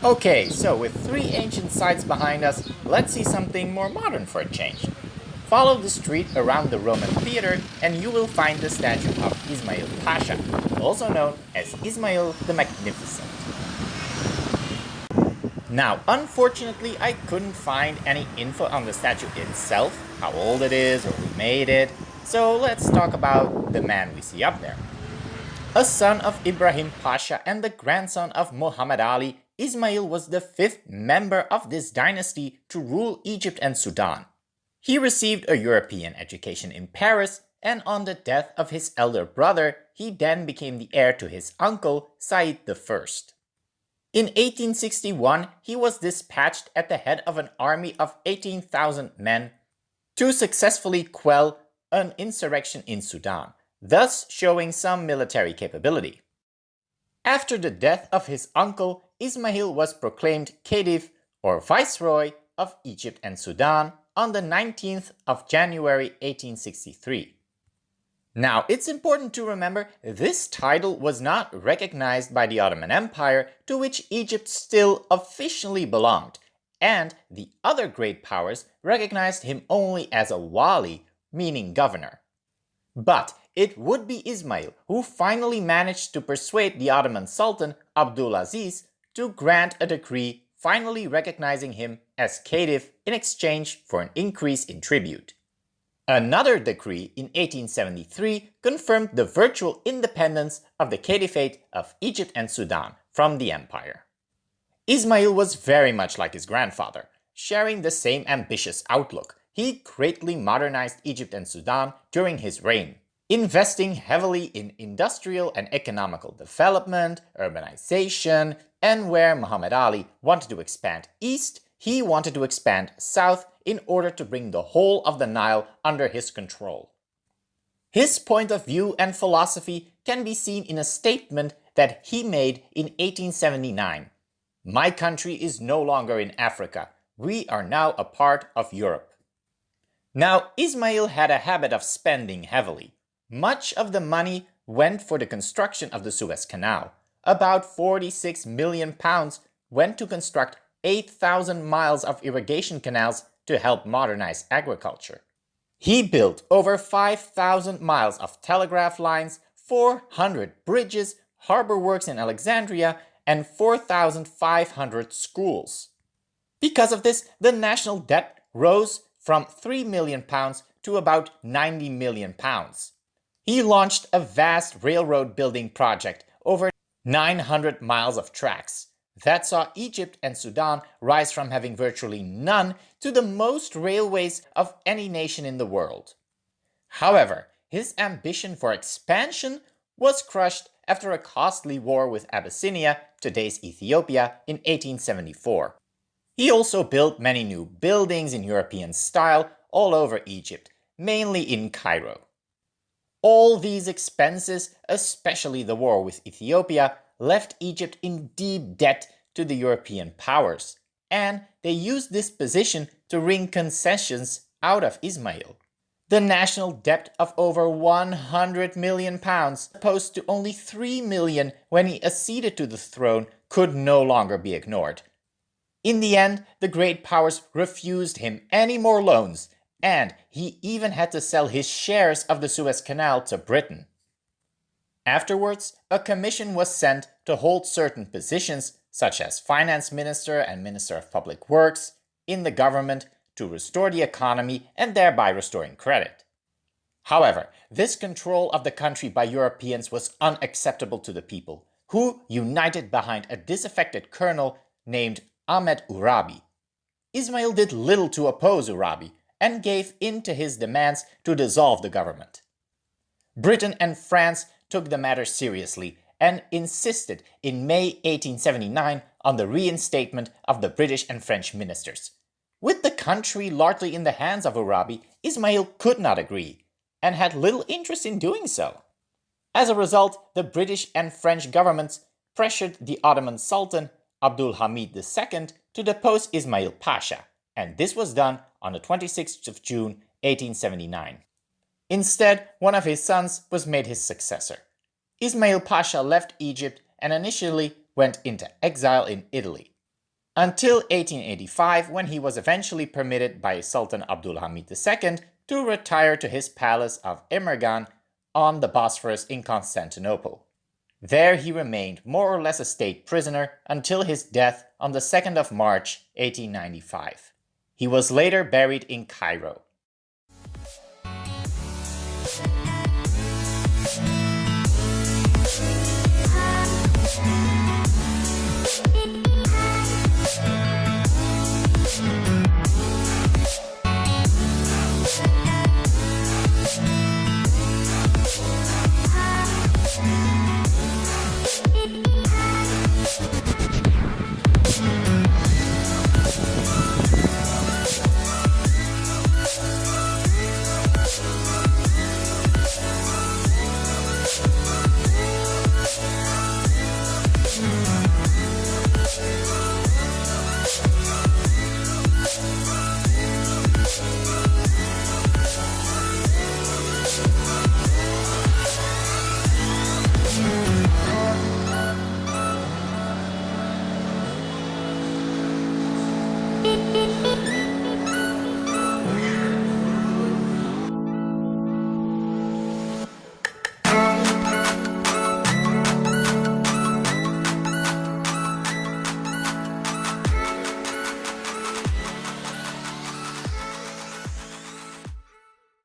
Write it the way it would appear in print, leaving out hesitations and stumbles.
Okay, so with three ancient sites behind us, let's see something more modern for a change. Follow the street around the Roman theater and you will find the statue of Ismail Pasha, also known as Ismail the Magnificent. Now, unfortunately, I couldn't find any info on the statue itself, how old it is or who made it, so let's talk about the man we see up there. A son of Ibrahim Pasha and the grandson of Muhammad Ali, Ismail was the fifth member of this dynasty to rule Egypt and Sudan. He received a European education in Paris, and on the death of his elder brother, he then became the heir to his uncle, Said I. In 1861, he was dispatched at the head of an army of 18,000 men to successfully quell an insurrection in Sudan, thus showing some military capability. After the death of his uncle, Ismail was proclaimed Khedive, or Viceroy, of Egypt and Sudan on the 19th of January 1863. Now, it's important to remember this title was not recognized by the Ottoman Empire, to which Egypt still officially belonged, and the other great powers recognized him only as a wali, meaning governor. But it would be Ismail who finally managed to persuade the Ottoman Sultan Abdulaziz to grant a decree finally recognizing him as Khedive in exchange for an increase in tribute. Another decree in 1873 confirmed the virtual independence of the Caliphate of Egypt and Sudan from the empire. Ismail was very much like his grandfather, sharing the same ambitious outlook. He greatly modernized Egypt and Sudan during his reign, investing heavily in industrial and economical development, urbanization, and where Muhammad Ali wanted to expand east, he wanted to expand south in order to bring the whole of the Nile under his control. His point of view and philosophy can be seen in a statement that he made in 1879. "My country is no longer in Africa. We are now a part of Europe." Now, Ismail had a habit of spending heavily. Much of the money went for the construction of the Suez Canal. About 46 million pounds went to construct 8,000 miles of irrigation canals to help modernize agriculture. He built over 5,000 miles of telegraph lines, 400 bridges, harbor works in Alexandria, and 4,500 schools. Because of this, the national debt rose from 3 million pounds to about 90 million pounds. He launched a vast railroad building project over 900 miles of tracks that saw Egypt and Sudan rise from having virtually none to the most railways of any nation in the world. However, his ambition for expansion was crushed after a costly war with Abyssinia, today's Ethiopia, in 1874. He also built many new buildings in European style all over Egypt, mainly in Cairo. All these expenses, especially the war with Ethiopia, left Egypt in deep debt to the European powers, and they used this position to wring concessions out of Ismail. The national debt of over 100 million pounds, opposed to only 3 million when he acceded to the throne, could no longer be ignored. In the end, the great powers refused him any more loans, and he even had to sell his shares of the Suez Canal to Britain. Afterwards, a commission was sent to hold certain positions, such as finance minister and minister of public works, in the government to restore the economy and thereby restoring credit. However, this control of the country by Europeans was unacceptable to the people, who united behind a disaffected colonel named Ahmed Urabi. Ismail did little to oppose Urabi and gave in to his demands to dissolve the government. Britain and France took the matter seriously and insisted in May 1879 on the reinstatement of the British and French ministers. With the country largely in the hands of Urabi, Ismail could not agree and had little interest in doing so. As a result, the British and French governments pressured the Ottoman Sultan Abdul Hamid II to depose Ismail Pasha, and this was done on the 26th of June 1879. Instead, one of his sons was made his successor. Ismail Pasha left Egypt and initially went into exile in Italy. until 1885, when he was eventually permitted by Sultan Abdulhamid II to retire to his palace of Emirgan on the Bosphorus in Constantinople. There he remained more or less a state prisoner until his death on the 2nd of March 1895. He was later buried in Cairo.